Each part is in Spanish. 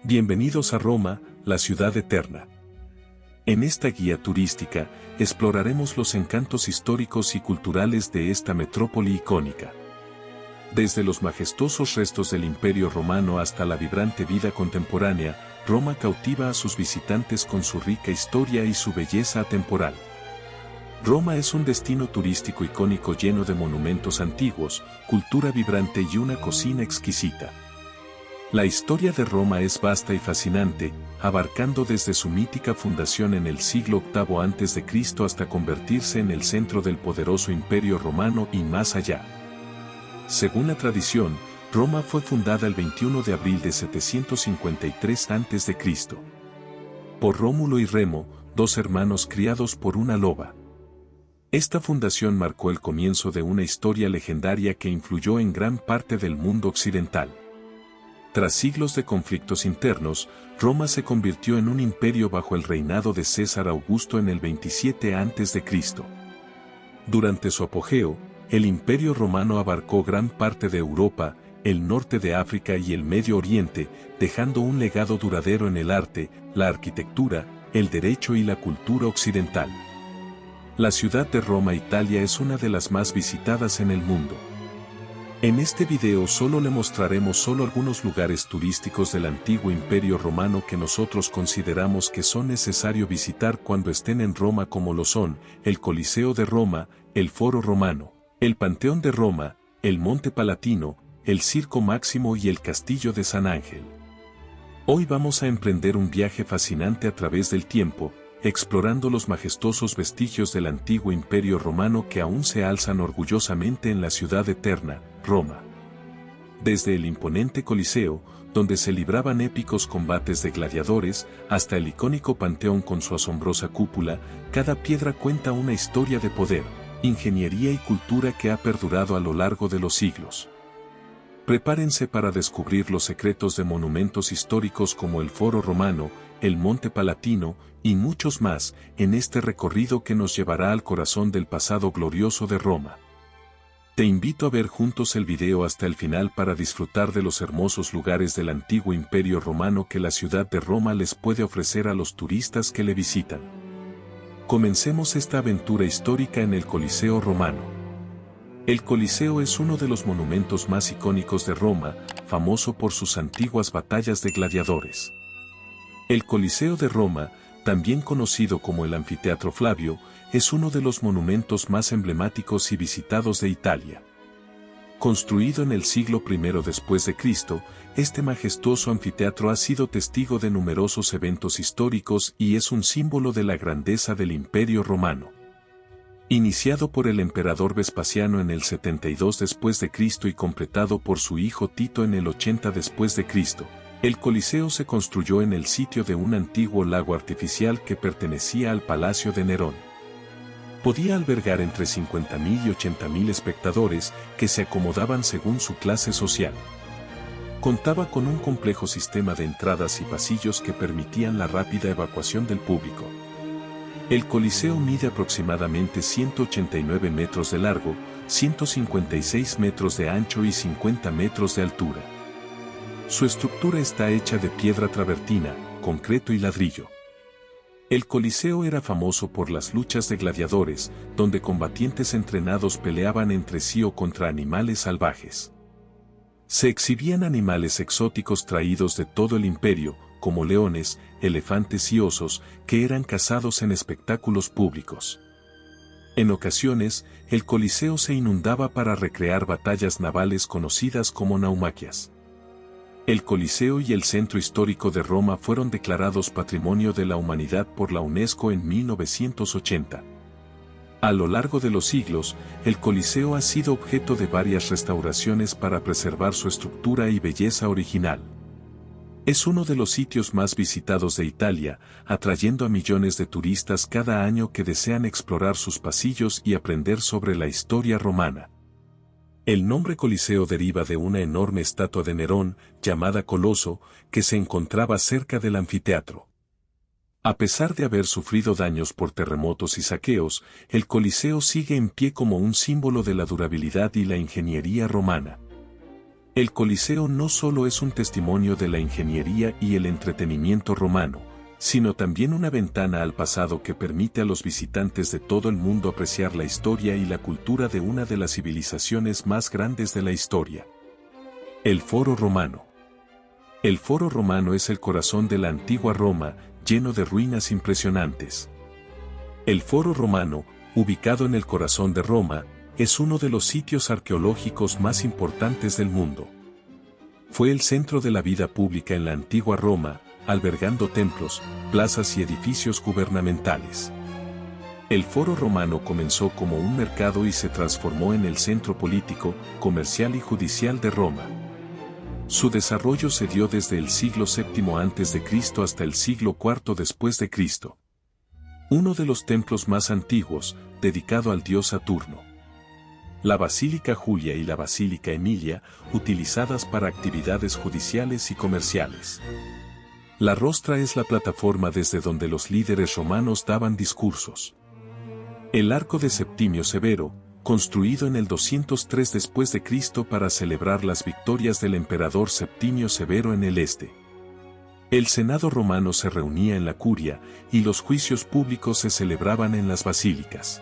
Bienvenidos a Roma, la ciudad eterna. En esta guía turística, exploraremos los encantos históricos y culturales de esta metrópoli icónica. Desde los majestuosos restos del Imperio Romano hasta la vibrante vida contemporánea, Roma cautiva a sus visitantes con su rica historia y su belleza atemporal. Roma es un destino turístico icónico lleno de monumentos antiguos, cultura vibrante y una cocina exquisita. La historia de Roma es vasta y fascinante, abarcando desde su mítica fundación en el siglo VIII a.C. hasta convertirse en el centro del poderoso Imperio Romano y más allá. Según la tradición, Roma fue fundada el 21 de abril de 753 a.C. por Rómulo y Remo, dos hermanos criados por una loba. Esta fundación marcó el comienzo de una historia legendaria que influyó en gran parte del mundo occidental. Tras siglos de conflictos internos, Roma se convirtió en un imperio bajo el reinado de César Augusto en el 27 a.C. Durante su apogeo, el Imperio Romano abarcó gran parte de Europa, el norte de África y el Medio Oriente, dejando un legado duradero en el arte, la arquitectura, el derecho y la cultura occidental. La ciudad de Roma, Italia, es una de las más visitadas en el mundo. En este video solo le mostraremos algunos lugares turísticos del antiguo Imperio Romano que nosotros consideramos que son necesario visitar cuando estén en Roma, como lo son, el Coliseo de Roma, el Foro Romano, el Panteón de Roma, el Monte Palatino, el Circo Máximo y el Castillo de San Ángel. Hoy vamos a emprender un viaje fascinante a través del tiempo, explorando los majestuosos vestigios del antiguo Imperio Romano que aún se alzan orgullosamente en la ciudad eterna, Roma. Desde el imponente Coliseo, donde se libraban épicos combates de gladiadores, hasta el icónico Panteón con su asombrosa cúpula, cada piedra cuenta una historia de poder, ingeniería y cultura que ha perdurado a lo largo de los siglos. Prepárense para descubrir los secretos de monumentos históricos como el Foro Romano, el Monte Palatino, y muchos más, en este recorrido que nos llevará al corazón del pasado glorioso de Roma. Te invito a ver juntos el video hasta el final para disfrutar de los hermosos lugares del antiguo Imperio Romano que la ciudad de Roma les puede ofrecer a los turistas que le visitan. Comencemos esta aventura histórica en el Coliseo Romano. El Coliseo es uno de los monumentos más icónicos de Roma, famoso por sus antiguas batallas de gladiadores. El Coliseo de Roma, también conocido como el Anfiteatro Flavio, es uno de los monumentos más emblemáticos y visitados de Italia. Construido en el siglo I después de Cristo, este majestuoso anfiteatro ha sido testigo de numerosos eventos históricos y es un símbolo de la grandeza del Imperio Romano. Iniciado por el emperador Vespasiano en el 72 después de Cristo y completado por su hijo Tito en el 80 después de Cristo, el Coliseo se construyó en el sitio de un antiguo lago artificial que pertenecía al Palacio de Nerón. Podía albergar entre 50.000 y 80.000 espectadores que se acomodaban según su clase social. Contaba con un complejo sistema de entradas y pasillos que permitían la rápida evacuación del público. El Coliseo mide aproximadamente 189 metros de largo, 156 metros de ancho y 50 metros de altura. Su estructura está hecha de piedra travertina, concreto y ladrillo. El Coliseo era famoso por las luchas de gladiadores, donde combatientes entrenados peleaban entre sí o contra animales salvajes. Se exhibían animales exóticos traídos de todo el imperio, como leones, elefantes y osos, que eran cazados en espectáculos públicos. En ocasiones, el Coliseo se inundaba para recrear batallas navales conocidas como naumaquias. El Coliseo y el Centro Histórico de Roma fueron declarados Patrimonio de la Humanidad por la UNESCO en 1980. A lo largo de los siglos, el Coliseo ha sido objeto de varias restauraciones para preservar su estructura y belleza original. Es uno de los sitios más visitados de Italia, atrayendo a millones de turistas cada año que desean explorar sus pasillos y aprender sobre la historia romana. El nombre Coliseo deriva de una enorme estatua de Nerón, llamada Coloso, que se encontraba cerca del anfiteatro. A pesar de haber sufrido daños por terremotos y saqueos, el Coliseo sigue en pie como un símbolo de la durabilidad y la ingeniería romana. El Coliseo no solo es un testimonio de la ingeniería y el entretenimiento romano, sino también una ventana al pasado que permite a los visitantes de todo el mundo apreciar la historia y la cultura de una de las civilizaciones más grandes de la historia. El Foro Romano. El Foro Romano es el corazón de la antigua Roma, lleno de ruinas impresionantes. El Foro Romano, ubicado en el corazón de Roma, es uno de los sitios arqueológicos más importantes del mundo. Fue el centro de la vida pública en la antigua Roma, albergando templos, plazas y edificios gubernamentales. El Foro Romano comenzó como un mercado y se transformó en el centro político, comercial y judicial de Roma. Su desarrollo se dio desde el siglo VII a.C. hasta el siglo IV después de Cristo. Uno de los templos más antiguos, dedicado al dios Saturno. La Basílica Julia y la Basílica Emilia, utilizadas para actividades judiciales y comerciales. La rostra es la plataforma desde donde los líderes romanos daban discursos. El arco de Septimio Severo, construido en el 203 después de Cristo para celebrar las victorias del emperador Septimio Severo en el este. El Senado romano se reunía en la Curia, y los juicios públicos se celebraban en las basílicas.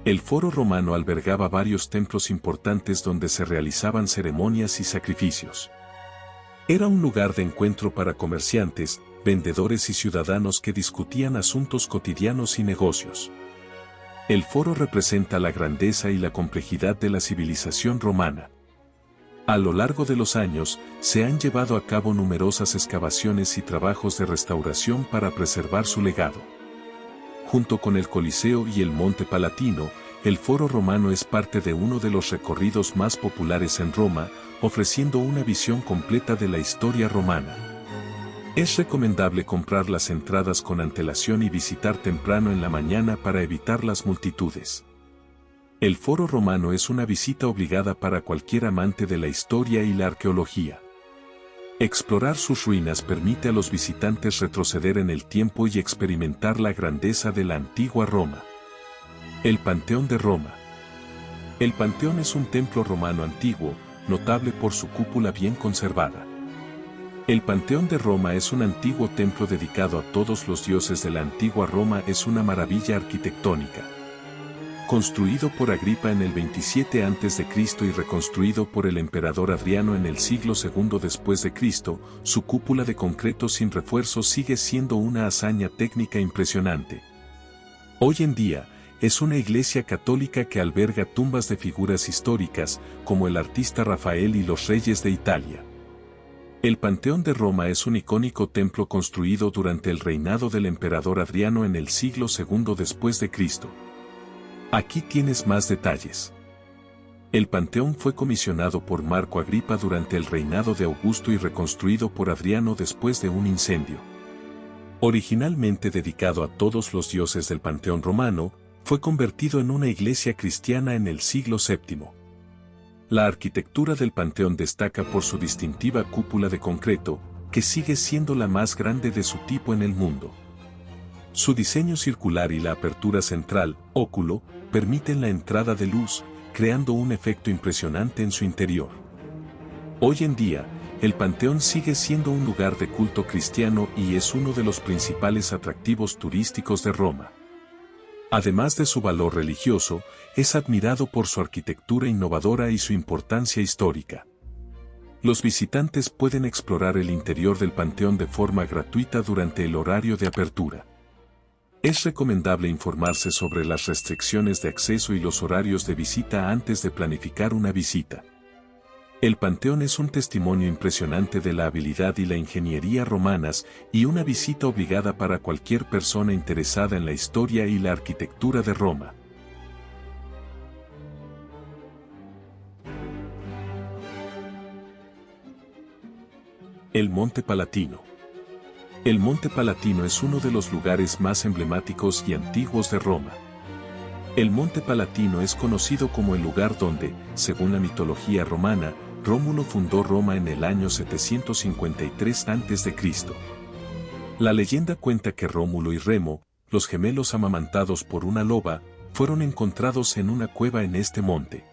El Foro Romano albergaba varios templos importantes donde se realizaban ceremonias y sacrificios. Era un lugar de encuentro para comerciantes, vendedores y ciudadanos que discutían asuntos cotidianos y negocios. El foro representa la grandeza y la complejidad de la civilización romana. A lo largo de los años, se han llevado a cabo numerosas excavaciones y trabajos de restauración para preservar su legado. Junto con el Coliseo y el Monte Palatino, el Foro Romano es parte de uno de los recorridos más populares en Roma, ofreciendo una visión completa de la historia romana. Es recomendable comprar las entradas con antelación y visitar temprano en la mañana para evitar las multitudes. El Foro Romano es una visita obligada para cualquier amante de la historia y la arqueología. Explorar sus ruinas permite a los visitantes retroceder en el tiempo y experimentar la grandeza de la antigua Roma. El Panteón de Roma. El Panteón es un templo romano antiguo, notable por su cúpula bien conservada. El Panteón de Roma es un antiguo templo dedicado a todos los dioses de la antigua Roma. Es una maravilla arquitectónica. Construido por Agripa en el 27 a.C. y reconstruido por el emperador Adriano en el siglo II después de Cristo, su cúpula de concreto sin refuerzos sigue siendo una hazaña técnica impresionante. Hoy en día, es una iglesia católica que alberga tumbas de figuras históricas, como el artista Rafael y los reyes de Italia. El Panteón de Roma es un icónico templo construido durante el reinado del emperador Adriano en el siglo II después de Cristo. Aquí tienes más detalles. El Panteón fue comisionado por Marco Agripa durante el reinado de Augusto y reconstruido por Adriano después de un incendio. Originalmente dedicado a todos los dioses del Panteón romano, fue convertido en una iglesia cristiana en el siglo VII. La arquitectura del Panteón destaca por su distintiva cúpula de concreto, que sigue siendo la más grande de su tipo en el mundo. Su diseño circular y la apertura central, óculo, permiten la entrada de luz, creando un efecto impresionante en su interior. Hoy en día, el Panteón sigue siendo un lugar de culto cristiano y es uno de los principales atractivos turísticos de Roma. Además de su valor religioso, es admirado por su arquitectura innovadora y su importancia histórica. Los visitantes pueden explorar el interior del Panteón de forma gratuita durante el horario de apertura. Es recomendable informarse sobre las restricciones de acceso y los horarios de visita antes de planificar una visita. El Panteón es un testimonio impresionante de la habilidad y la ingeniería romanas y una visita obligada para cualquier persona interesada en la historia y la arquitectura de Roma. El Monte Palatino. El Monte Palatino es uno de los lugares más emblemáticos y antiguos de Roma. El Monte Palatino es conocido como el lugar donde, según la mitología romana, Rómulo fundó Roma en el año 753 a.C. La leyenda cuenta que Rómulo y Remo, los gemelos amamantados por una loba, fueron encontrados en una cueva en este monte.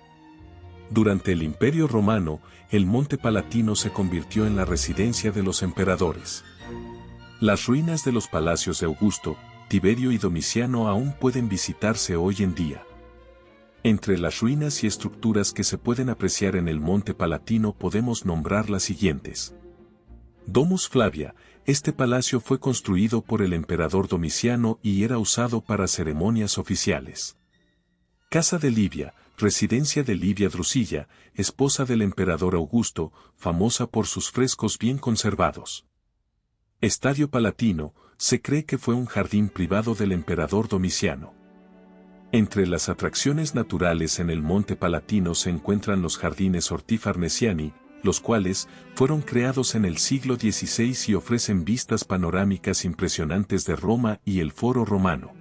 Durante el Imperio Romano, el Monte Palatino se convirtió en la residencia de los emperadores. Las ruinas de los palacios de Augusto, Tiberio y Domiciano aún pueden visitarse hoy en día. Entre las ruinas y estructuras que se pueden apreciar en el Monte Palatino podemos nombrar las siguientes. Domus Flavia, este palacio fue construido por el emperador Domiciano y era usado para ceremonias oficiales. Casa de Livia, residencia de Livia Drusilla, esposa del emperador Augusto, famosa por sus frescos bien conservados. Estadio Palatino, se cree que fue un jardín privado del emperador Domiciano. Entre las atracciones naturales en el Monte Palatino se encuentran los jardines Orti Farnesiani, los cuales fueron creados en el siglo XVI y ofrecen vistas panorámicas impresionantes de Roma y el Foro Romano.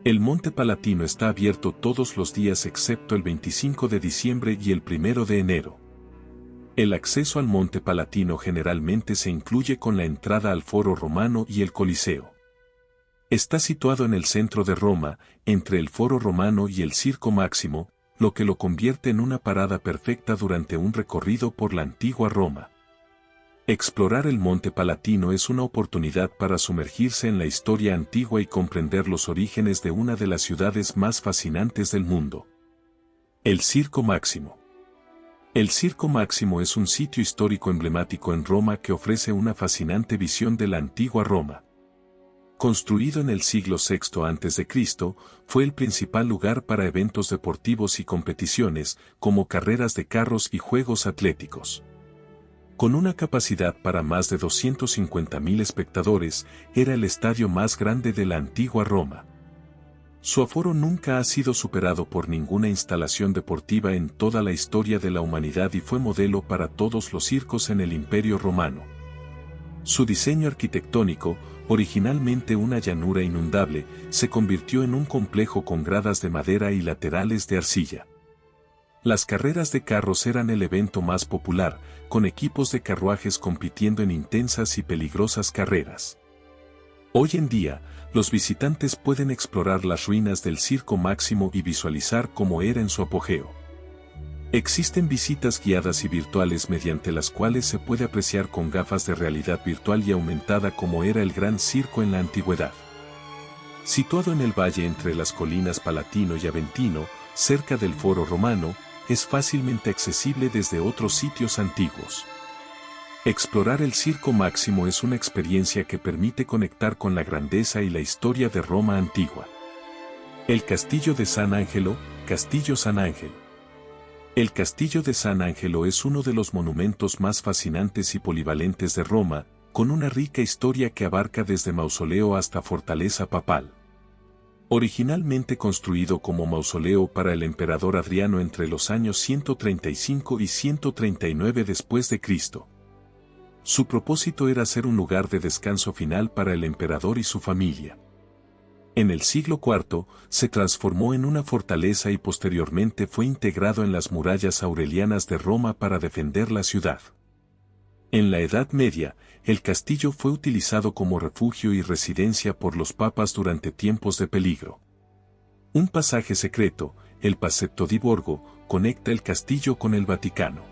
El Monte Palatino está abierto todos los días excepto el 25 de diciembre y el 1 de enero. El acceso al Monte Palatino generalmente se incluye con la entrada al Foro Romano y el Coliseo. Está situado en el centro de Roma, entre el Foro Romano y el Circo Máximo, lo que lo convierte en una parada perfecta durante un recorrido por la antigua Roma. Explorar el Monte Palatino es una oportunidad para sumergirse en la historia antigua y comprender los orígenes de una de las ciudades más fascinantes del mundo. El Circo Máximo. El Circo Máximo es un sitio histórico emblemático en Roma que ofrece una fascinante visión de la antigua Roma. Construido en el siglo VI a.C., fue el principal lugar para eventos deportivos y competiciones, como carreras de carros y juegos atléticos. Con una capacidad para más de 250.000 espectadores, era el estadio más grande de la antigua Roma. Su aforo nunca ha sido superado por ninguna instalación deportiva en toda la historia de la humanidad y fue modelo para todos los circos en el Imperio Romano. Su diseño arquitectónico, originalmente una llanura inundable, se convirtió en un complejo con gradas de madera y laterales de arcilla. Las carreras de carros eran el evento más popular, con equipos de carruajes compitiendo en intensas y peligrosas carreras. Hoy en día, los visitantes pueden explorar las ruinas del Circo Máximo y visualizar cómo era en su apogeo. Existen visitas guiadas y virtuales mediante las cuales se puede apreciar con gafas de realidad virtual y aumentada cómo era el Gran Circo en la antigüedad. Situado en el valle entre las colinas Palatino y Aventino, cerca del Foro Romano, es fácilmente accesible desde otros sitios antiguos. Explorar el Circo Máximo es una experiencia que permite conectar con la grandeza y la historia de Roma antigua. El Castillo de San Angelo, Castillo San Ángel. El Castillo de San Angelo es uno de los monumentos más fascinantes y polivalentes de Roma, con una rica historia que abarca desde mausoleo hasta fortaleza papal. Originalmente construido como mausoleo para el emperador Adriano entre los años 135 y 139 después de Cristo. Su propósito era ser un lugar de descanso final para el emperador y su familia. En el siglo IV, se transformó en una fortaleza y posteriormente fue integrado en las murallas aurelianas de Roma para defender la ciudad. En la Edad Media, el castillo fue utilizado como refugio y residencia por los papas durante tiempos de peligro. Un pasaje secreto, el Passetto di Borgo, conecta el castillo con el Vaticano.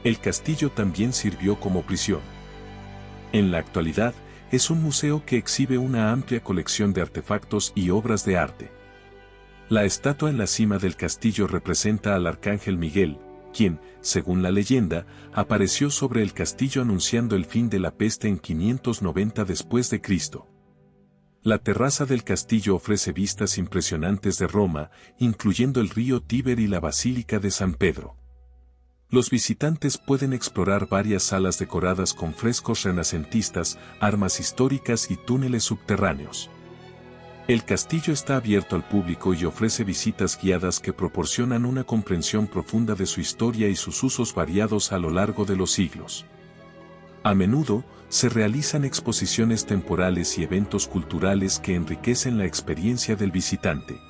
El castillo también sirvió como prisión. En la actualidad, es un museo que exhibe una amplia colección de artefactos y obras de arte. La estatua en la cima del castillo representa al arcángel Miguel, quien, según la leyenda, apareció sobre el castillo anunciando el fin de la peste en 590 después de Cristo. La terraza del castillo ofrece vistas impresionantes de Roma, incluyendo el río Tíber y la Basílica de San Pedro. Los visitantes pueden explorar varias salas decoradas con frescos renacentistas, armas históricas y túneles subterráneos. El castillo está abierto al público y ofrece visitas guiadas que proporcionan una comprensión profunda de su historia y sus usos variados a lo largo de los siglos. A menudo, se realizan exposiciones temporales y eventos culturales que enriquecen la experiencia del visitante.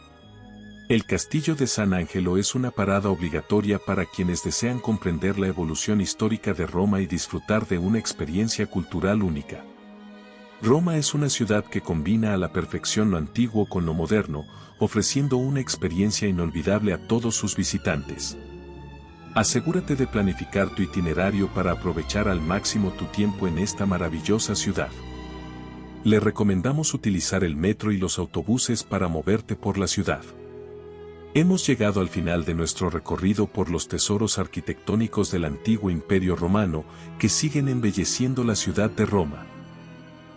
El Castillo de San Angelo es una parada obligatoria para quienes desean comprender la evolución histórica de Roma y disfrutar de una experiencia cultural única. Roma es una ciudad que combina a la perfección lo antiguo con lo moderno, ofreciendo una experiencia inolvidable a todos sus visitantes. Asegúrate de planificar tu itinerario para aprovechar al máximo tu tiempo en esta maravillosa ciudad. Le recomendamos utilizar el metro y los autobuses para moverte por la ciudad. Hemos llegado al final de nuestro recorrido por los tesoros arquitectónicos del antiguo Imperio Romano que siguen embelleciendo la ciudad de Roma.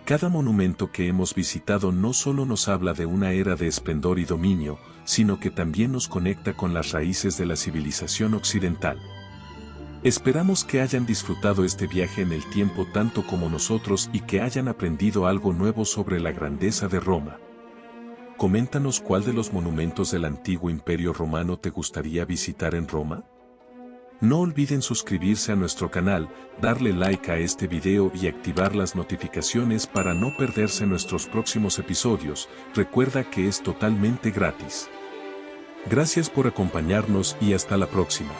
Cada monumento que hemos visitado no solo nos habla de una era de esplendor y dominio, sino que también nos conecta con las raíces de la civilización occidental. Esperamos que hayan disfrutado este viaje en el tiempo tanto como nosotros y que hayan aprendido algo nuevo sobre la grandeza de Roma. Coméntanos cuál de los monumentos del antiguo Imperio Romano te gustaría visitar en Roma. No olviden suscribirse a nuestro canal, darle like a este video y activar las notificaciones para no perderse nuestros próximos episodios. Recuerda que es totalmente gratis. Gracias por acompañarnos y hasta la próxima.